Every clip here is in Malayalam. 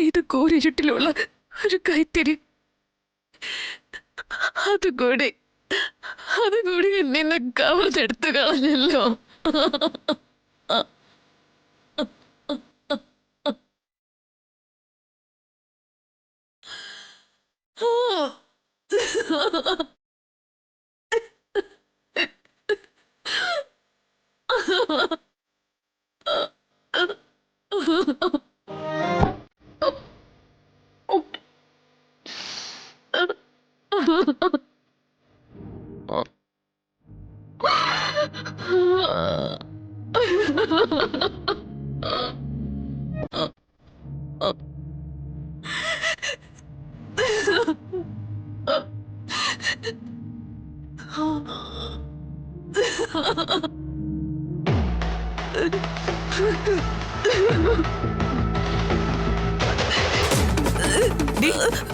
ഇത് കൂരിരുട്ടിലുള്ള ഒരു കൈത്തിരി. അതുകൂടി എന്നെ കവർന്നെടുത്തു കളഞ്ഞല്ലോ.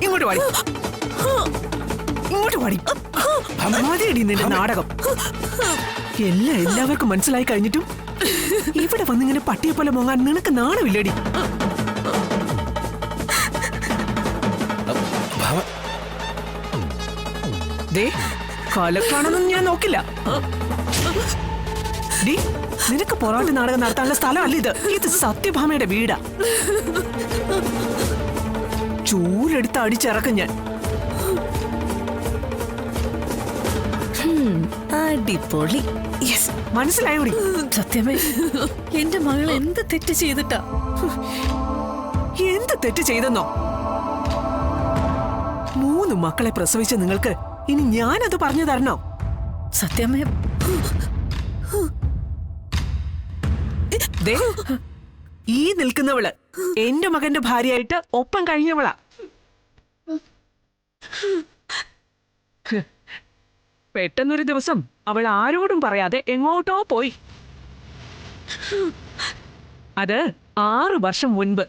ഇങ്ങോട്ട് വാടി, ഇങ്ങോട്ട് വാടി. മതിയടി നിന്റെ നാടകം. എല്ലാവർക്കും മനസ്സിലായി കഴിഞ്ഞിട്ടും ഇവിടെ വന്നിങ്ങനെ പട്ടിയെ പോലെ മോങ്ങാൻ നിനക്ക് നാണമില്ലടി. കലക്കാണെന്നൊന്നും ഞാൻ നോക്കില്ല. നിനക്ക് പൊറാട്ട് നാടകം നടത്താനുള്ള സ്ഥലമല്ല ഇത്. ഇത് സത്യഭാമയുടെ വീടാ. ചൂലെടുത്ത് അടിച്ചിറക്കും ഞാൻ. അടിപൊളി. മനസ്സിലായോടി? സത്യമേ, എന്റെ മകൾ എന്ത് തെറ്റ് ചെയ്തിട്ടാ? എന്ത് തെറ്റ് ചെയ്തെന്നോ? 3 മക്കളെ പ്രസവിച്ച നിങ്ങൾക്ക് ഇനി ഞാനത് പറഞ്ഞു തരണോ? സത്യമേ, ഈ നിൽക്കുന്നവള് എന്റെ മകന്റെ ഭാര്യയായിട്ട് ഒപ്പം കഴിഞ്ഞവളാ. പെട്ടെന്നൊരു ദിവസം അവൾ ആരോടും പറയാതെ എങ്ങോട്ടോ പോയി. അത് 6 വർഷം മുൻപ്.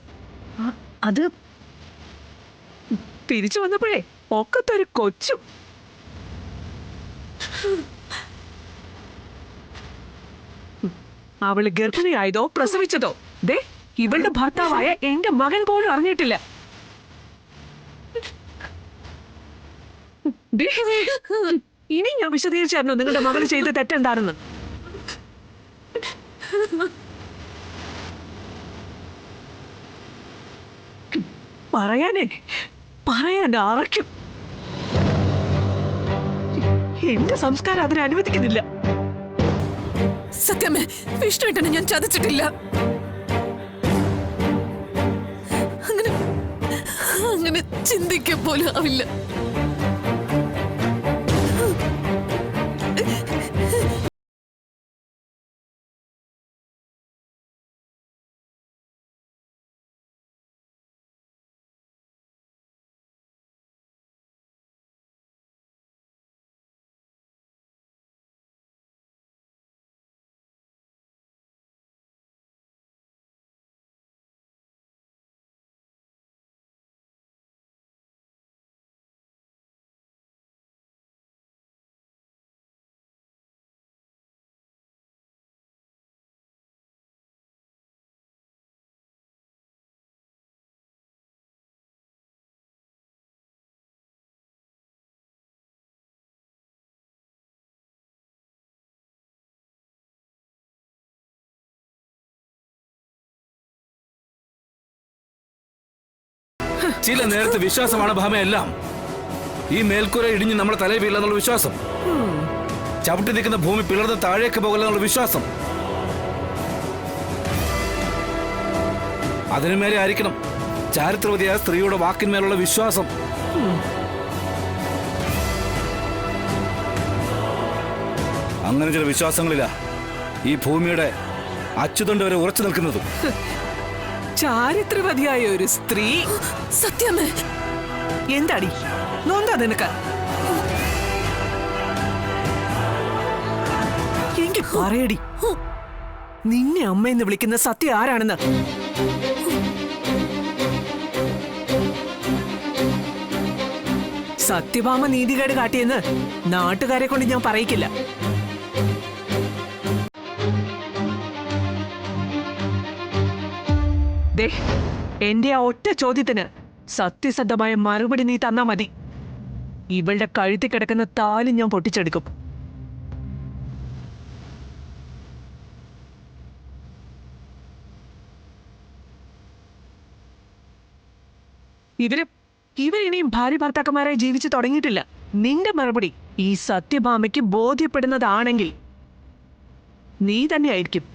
അത് തിരിച്ചു വന്നപ്പോഴേ ഒക്കത്തൊരു കൊച്ചു. അവള് ഗർഭിണിയായതോ പ്രസവിച്ചതോ ഇവളുടെ ഭർത്താവായ എന്റെ മകൻ പോലും അറിഞ്ഞിട്ടില്ല. ഇനി ഞാൻ വിശദീകരിച്ചായിരുന്നു നിങ്ങളുടെ മകൾ ചെയ്ത തെറ്റെന്താണെന്ന്. പറയാൻ ആർക്കും. എന്റെ സംസ്കാരം അതിനെ അനുവദിക്കുന്നില്ല. സത്യമേ, വിഷ്ണുവേട്ടനെ ഞാൻ ചതിച്ചിട്ടില്ല. അങ്ങനെ ചിന്തിക്കാൻ പോലും ആവില്ല. ചില നേരത്തെ വിശ്വാസമാണ് ഭാമയെല്ലാം. ഈ മേൽക്കൂര ഇടിഞ്ഞ് നമ്മുടെ തലയിൽ വീഴില്ലെന്നുള്ള വിശ്വാസം, ചവിട്ടി നിൽക്കുന്ന ഭൂമി പിളർന്ന് താഴേക്ക് പോകില്ലെന്നുള്ള വിശ്വാസം, അതിനുമേലെ ആയിരിക്കണം ചാരിത്രവതിയായ സ്ത്രീയുടെ വാക്കിന്മേലുള്ള വിശ്വാസം. അങ്ങനെ ചില വിശ്വാസങ്ങളിലാ ഈ ഭൂമിയുടെ അച്ചുതണ്ട് വരെ ഉറച്ചു നിൽക്കുന്നത്. ചാരിത്രവതിയായ ഒരു സ്ത്രീ. സത്യമേ, എന്താടി നോന്താ നിനക്ക്? എങ്കിൽ പറയടി, നിന്നെ അമ്മയെന്ന് വിളിക്കുന്ന സത്യം ആരാണെന്ന്. സത്യഭാമ നീതികേട് കാട്ടിയെന്ന് നാട്ടുകാരെ കൊണ്ട് ഞാൻ പറയിക്കില്ല. എന്റെ ആ ഒറ്റ ചോദ്യത്തിന് സത്യസന്ധമായ മറുപടി നീ തന്നാ മതി. ഇവളുടെ കഴുത്തിൽ കിടക്കുന്ന താലി ഞാൻ പൊട്ടിച്ചെടുക്കും. ഇവരിനിയും ഭാര്യ ഭർത്താക്കന്മാരായി ജീവിച്ചു തുടങ്ങിയിട്ടില്ല. നിന്റെ മറുപടി ഈ സത്യഭാമയ്ക്ക് ബോധ്യപ്പെടുന്നതാണെങ്കിൽ നീ തന്നെയായിരിക്കും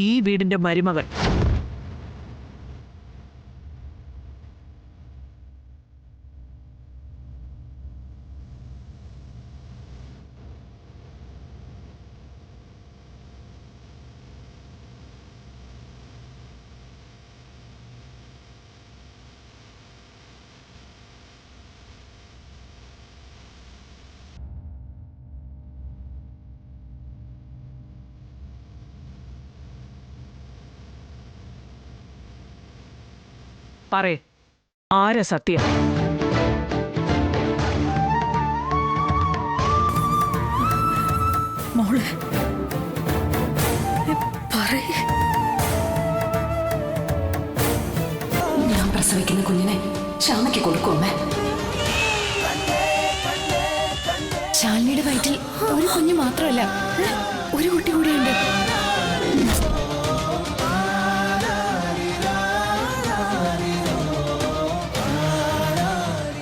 ഈ വീടിന്റെ മരുമകൾ. പറയേ, ആരാ സത്യം? മോളെ പറയേ. ഞാൻ പ്രസവിക്കുന്ന കുഞ്ഞിനെ ശ്യാമയ്ക്ക് കൊടുക്കും അമ്മേ. ശാലിനിയുടെ വയറ്റിൽ ഒരു കുഞ്ഞ് മാത്രമല്ല, ഒരു കുട്ടി കൂടിയുണ്ട്.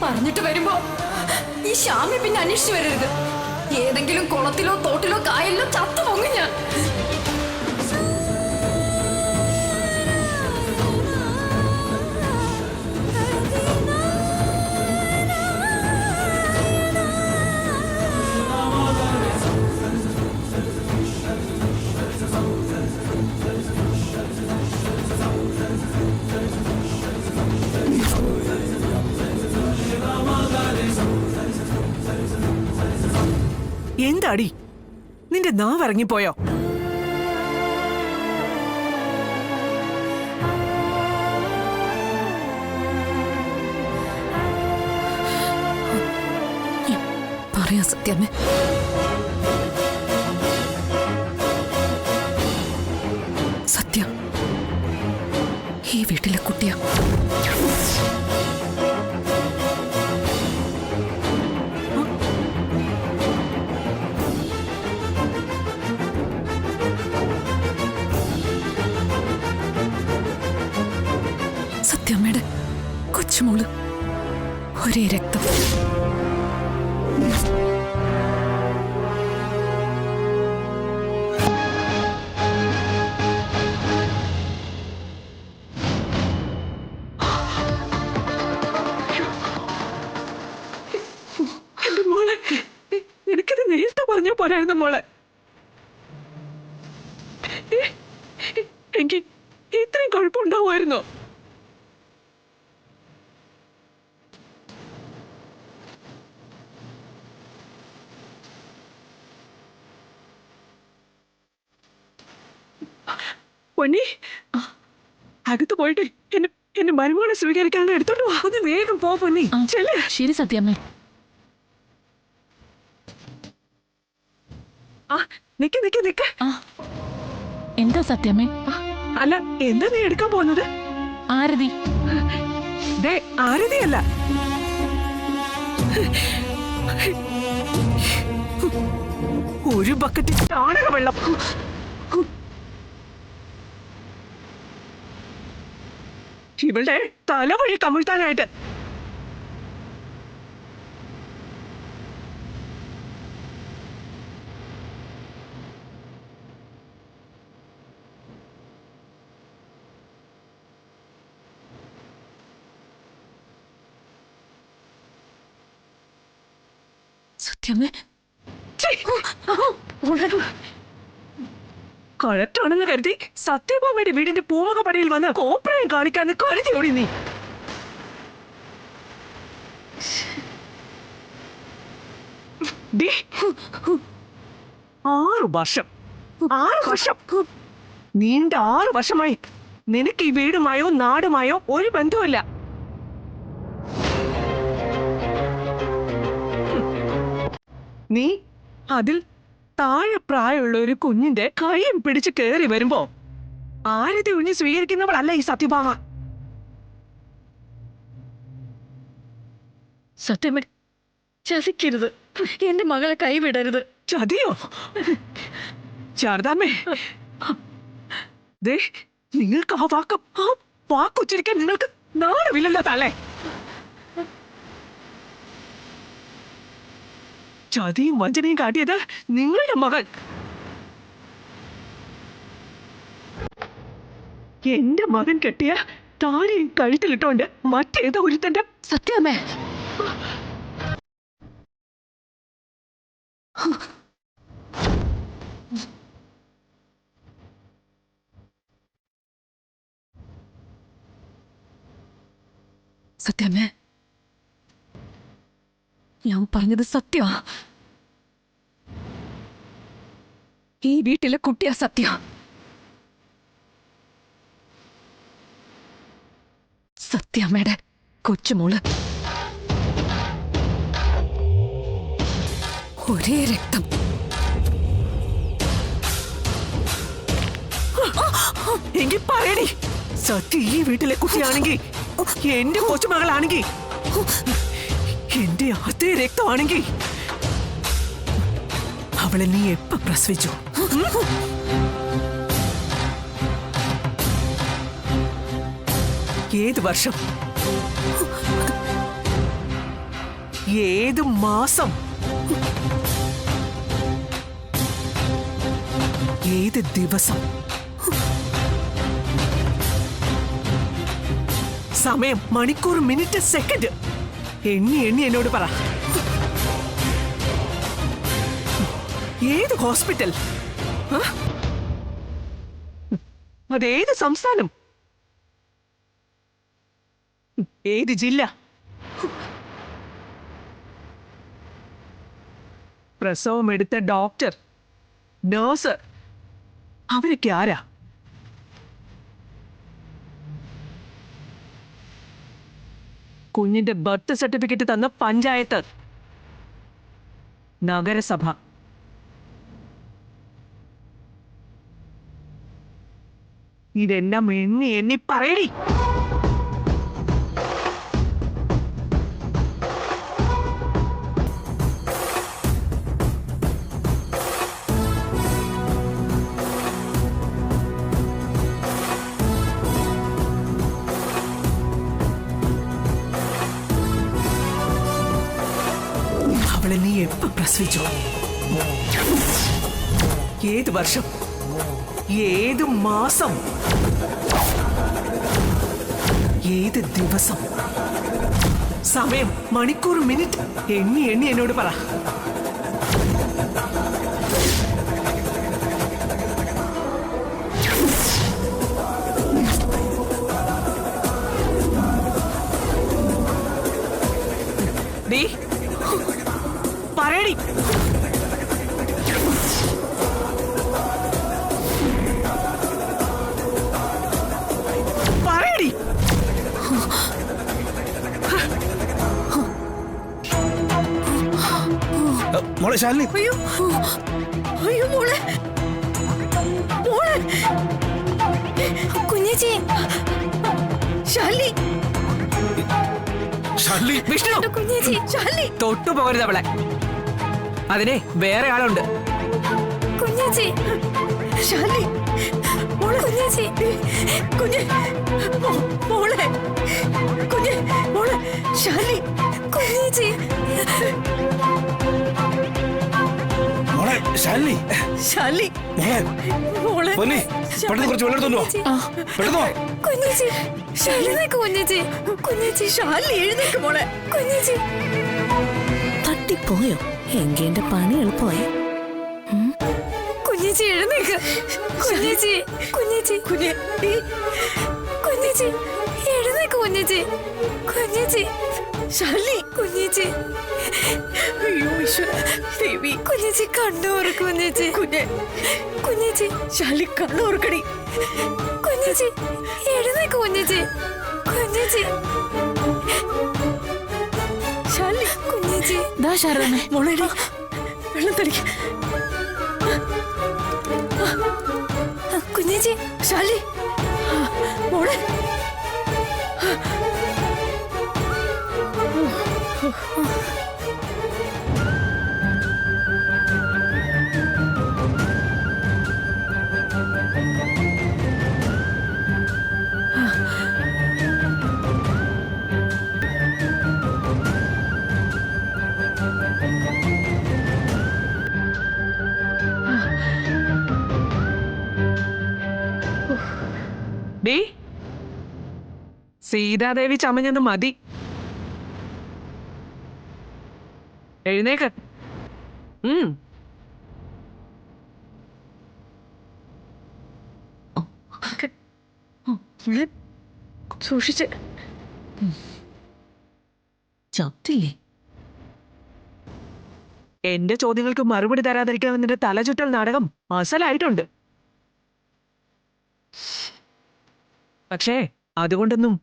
പറഞ്ഞിട്ട് വരുമ്പോ ഈ ശ്യാമി പിന്നെ അന്വേഷിച്ചു വരരുത്. ഏതെങ്കിലും കുളത്തിലോ തോട്ടിലോ കായലിലോ ചത്തു പൊങ്ങി ഞാൻ. എന്താടി നിന്റെ നാവ് ഇറങ്ങിപ്പോയോ? പറയാ സത്യമേ. സത്യം ഈ വീട്ടിലെ കുട്ടിയാ. സത്യമ്മയുടെ കൊച്ചുമോള്, ഒരേ രക്തം. എന്റെ മോളെ, എനിക്കത് നേരത്തെ പറഞ്ഞ പോരായിരുന്നു മോളെ. എനിക്ക് ഇത്രയും കുഴപ്പമുണ്ടാവുമായിരുന്നോ? പൊന്നി, അകത്ത് പോയിട്ട് എന്നെ മരുമകളെ സ്വീകരിക്കാൻ എടുത്തോണ്ട് വാ. ഒന്ന് വേഗം പോ പൊന്നി. ശരി സത്യമ്മേ. നിക്ക് നിക്ക് നിക്ക്. എന്താ സത്യമ്മേ? അല്ല, എന്താ നീ എടുക്കാൻ പോകുന്നത്? ആരതി? ദേ, ആരതിയല്ല, ഒരു ബക്കറ്റ് ചാണക വെള്ളം. ഇവളുടെ തലവഴി കമിഴ്ത്താനായിട്ട്. സത്യമേ, കഴറ്റാണെന്ന് കരുതി സത്യഭാമയുടെ വീടിന്റെ പൂവക പടിയിൽ വന്ന് കോപ്രായം കാണിക്കാന്ന് കരുതിയോടി നീ. 6 വർഷം, 6 വർഷം, നീണ്ട 6 വർഷമായി നിനക്ക് ഈ വീടുമായോ നാടുമായോ ഒരു ബന്ധവുമില്ല. നീ അതിൽ താഴെ പ്രായമുള്ള ഒരു കുഞ്ഞിന്റെ കൈയും പിടിച്ച് കയറി വരുമ്പോ ആരതി ഉണ്ണി സ്വീകരിക്കുന്നവളല്ല ഈ സത്യഭാമ. സത്യമേ, ചതിക്കരുത്. എന്റെ മകളെ കൈവിടരുത്. ചതിയോ? ശാരദാമ്മേ, ദേ, നിങ്ങൾക്ക് ആ വാക്കുച്ചരിക്കാൻ നിങ്ങൾക്ക് നാണമില്ലല്ലോ തള്ളേ. ചതിയും വഞ്ചനയും കാട്ടിയത് നിങ്ങളുടെ മകൾ. എന്റെ മകൻ കെട്ടിയ താലിയും കഴുത്തിലിട്ടോണ്ട് മറ്റേതോ ഒരുത്തന്റെ സത്യമേ, സത്യമേ, ഞാൻ പറഞ്ഞത് സത്യമാ. ഈ വീട്ടിലെ കുട്ടിയാ സത്യ. സത്യമേടെ കൊച്ചുമോള്. ഒരേ രക്തം. എങ്കിൽ പറയടി, സത്യ ഈ വീട്ടിലെ കുട്ടിയാണെങ്കിൽ, എന്റെ കൊച്ചുമകളാണെങ്കിൽ, എന്റെ അതേ രക്തമാണെങ്കിൽ അവളെ നീ എപ്പ പ്രസവിച്ചു? ഏത് വർഷം? ഏത് മാസം? ഏത് ദിവസം? സമയം, മണിക്കൂർ, മിനിറ്റ്, സെക്കൻഡ് എണ്ണി എണ്ണി എന്നോട് പറ. ഏത് ഹോസ്പിറ്റൽ? അതേത് സംസ്ഥാനം? ഏത് ജില്ല? പ്രസവം എടുത്ത ഡോക്ടർ, നഴ്സ്, അവരൊക്കെ ആരാ? കുഞ്ഞിന്റെ ബർത്ത് സർട്ടിഫിക്കറ്റ് തന്ന പഞ്ചായത്ത്, നഗരസഭ, ഇതെല്ലാം എണ്ണി എണ്ണി പറയടി. അവളെ നീ എപ്പ പ്രസവിച്ചു? ഏത് വർഷം? ഏത് മാസം? ഏത് ദിവസം? സമയം, മണിക്കൂർ, മിനിറ്റ് എണ്ണി എണ്ണി എന്നോട് പറ. നീ പറയടി. പറയടി. മോളെ ശാലിനി, അയ്യോ, അയ്യോ മോളെ, മോളെ, കുഞ്ഞേച്ചി, ശാലിനി, ശാലിനി, വിഷ്ണു, കുഞ്ഞേച്ചി, ശാലിനി, തൊട്ടു പോകരുത് അവളെ. അതിനെ വേറെ ആളുണ്ട്. കുഞ്ഞേച്ചി, ശാലിനി, മോളെ, കുഞ്ഞേച്ചി, കുഞ്ഞെ, മോളെ, കുഞ്ഞെ, മോളെ, ശാലിനി, കുഞ്ഞേച്ചി, മോളെ ശാലിനി, ശാലിനി, മോളെ, മോളെ, പൊന്നി, പെട്ടെന്ന് കുറച്ച് വെള്ളം എടുത്തോണ്ട് വാ. പെട്ടെന്ന് വാ. കുഞ്ഞേച്ചി, എഴുന്നേക്ക് കുഞ്ഞേച്ചി, കുഞ്ഞേച്ചി, ശാലിനി എഴുന്നേക്ക് മോളെ, കുഞ്ഞേച്ചി. തട്ടിപ്പോയോ? എങ്കി എന്റെ പണി എളുപ്പമായി. കുഞ്ഞേച്ചി എഴുന്നേക്ക്, കുഞ്ഞേച്ചി, കുഞ്ഞേച്ചി, കുഞ്ഞേ, കുഞ്ഞേച്ചി എഴുന്നേക്ക്, കുഞ്ഞേച്ചി, കുഞ്ഞേച്ചി, ശാലിനി, കുഞ്ഞേച്ചി, അയ്യോ ഈശ്വര ദേവി, കുഞ്ഞേച്ചി കണ്ണൂർക്ക്, കുഞ്ഞേച്ചി, കുഞ്ഞെ, കുഞ്ഞേച്ചി, ശാലിനി കണ്ണൂർക്കടി, കുഞ്ഞേച്ചി എഴുന്നേക്ക്, കുഞ്ഞേച്ചി, കുഞ്ഞേച്ചി, ശാലിനി, കുഞ്ഞേച്ചി, ദാ ശാരദമ്മേ, മോളെടി വെള്ളം തളിക്ക. കുഞ്ഞേച്ചി, ശാലിനി, മോളെ, ഡീ സീതാദേവി ചമഞ്ഞത് മതി. എഴുന്നേക്ക്. സൂക്ഷിച്ച്. ചത്തില്ലേ? എന്റെ ചോദ്യങ്ങൾക്ക് മറുപടി തരാതിരിക്കാൻ നിന്റെ തലചുറ്റൽ നാടകം അസലായിട്ടുണ്ട്. പക്ഷേ അതുകൊണ്ടൊന്നും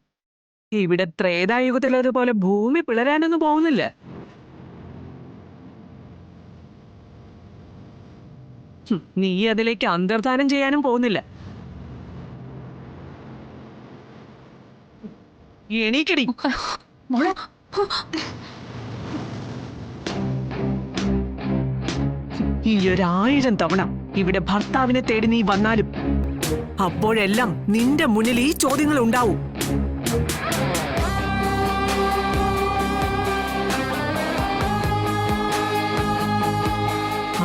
ഇവിടെ ത്രേതായുഗത്തിലേതുപോലെ ഭൂമി പിളരാനൊന്നും പോകുന്നില്ല. നീ അതിലേക്ക് അന്തർധാനം ചെയ്യാനും പോകുന്നില്ല. എണീക്കടി. ഈ 1000 തവണ ഇവിടെ ഭർത്താവിനെ തേടി നീ വന്നാലും അപ്പോഴെല്ലാം നിന്റെ മുന്നിൽ ഈ ചോദ്യങ്ങൾ ഉണ്ടാവും.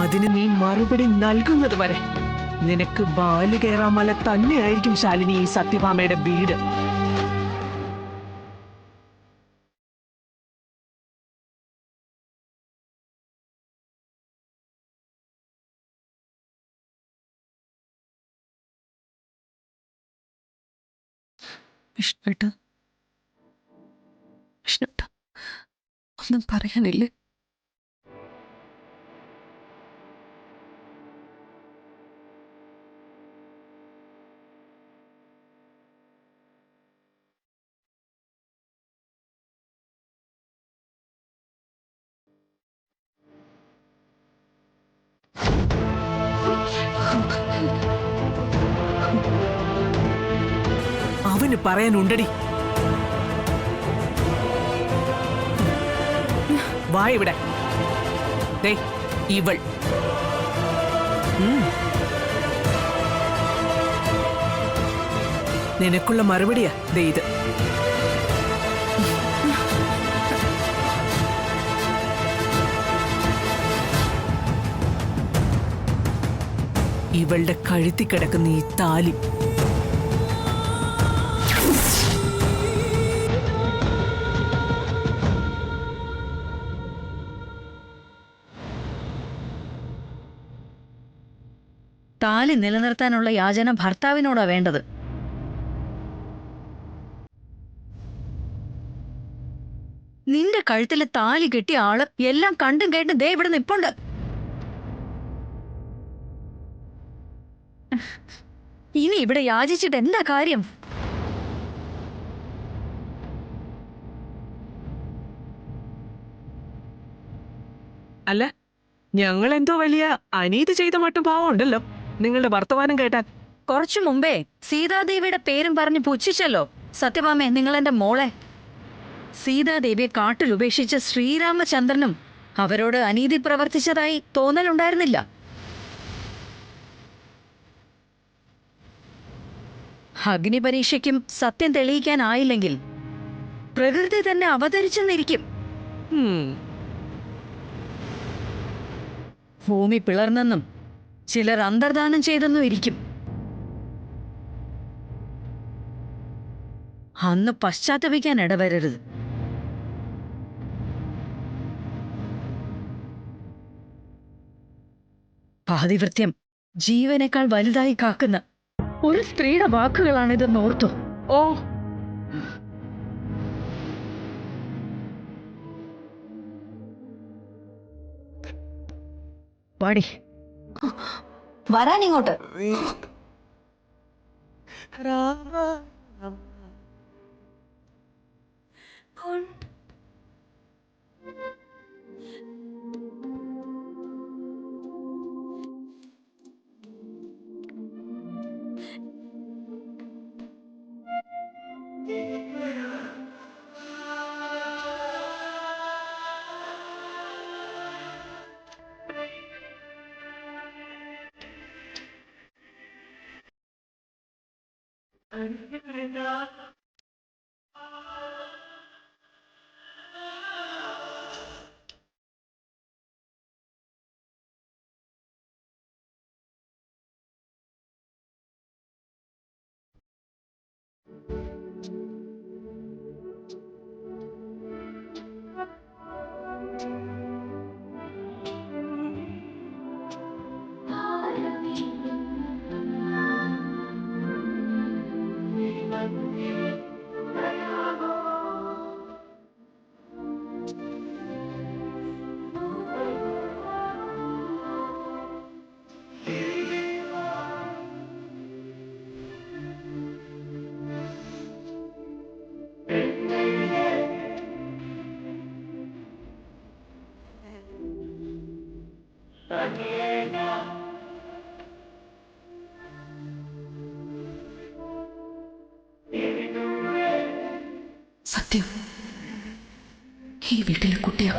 അതിന് നീ മറുപടി നൽകുന്നത് വരെ നിനക്ക് ബാലുകേറാമല തന്നെയായിരിക്കും ശാലിനി ഈ സത്യഭാമയുടെ വീട്. വിഷ്ണുട്ട, വിഷ്ണുട്ട, ഒന്നും പറയാനില്ലേ? അവന് പറയാനുണ്ടടി. വാ ഇവിടെ. ദേ ഇവൾ. നിനക്കുള്ള മറുപടിയാ ദേ ഇത്. ഇവളുടെ കഴുത്തി കിടക്കുന്ന ഈ താലി താലി നിലനിർത്താനുള്ള യാചന ഭർത്താവിനോടാ വേണ്ടത്. നിന്റെ കഴുത്തിലെ താലി കെട്ടിയ ആള് എല്ലാം കണ്ടും കേട്ടും ദേ ഇവിടെ നിപ്പുണ്ട്. ഇനി ഇവിടെ യാചിച്ചിട്ട് എന്താ കാര്യം? അല്ല, ഞങ്ങൾ എന്തോ വലിയ അനീതി ചെയ്ത മട്ടും ഭാവം ഉണ്ടല്ലോ നിങ്ങളുടെ വർത്തമാനം കേട്ടാൽ. കുറച്ചു മുമ്പേ സീതാദേവിയുടെ പേരും പറഞ്ഞ് പുച്ഛിച്ചല്ലോ സത്യഭാമേ നിങ്ങൾ എന്റെ മോളെ. സീതാദേവിയെ കാട്ടിൽ ഉപേക്ഷിച്ച ശ്രീരാമചന്ദ്രനും അവരോട് അനീതി പ്രവർത്തിച്ചതായി തോന്നലുണ്ടായിരുന്നില്ല. അഗ്നിപരീക്ഷയ്ക്കും സത്യം തെളിയിക്കാനായില്ലെങ്കിൽ പ്രകൃതി തന്നെ അവതരിച്ചെന്നിരിക്കും. ഭൂമി പിളർന്നെന്നും ചിലർ അന്തർദാനം ചെയ്തെന്നും ഇരിക്കും. അന്ന് പശ്ചാത്തപിക്കാൻ ഇടവരരുത്. പാതിവൃത്യം ജീവനേക്കാൾ വലുതായി കാക്കുന്ന ഒരു സ്ത്രീയുടെ വാക്കുകളാണിതെന്ന് ഓർത്തു. ഓ, പാടി വരാനിങ്ങോട്ട്. സത്യം ഈ വീട്ടിലെ കുട്ടിയാ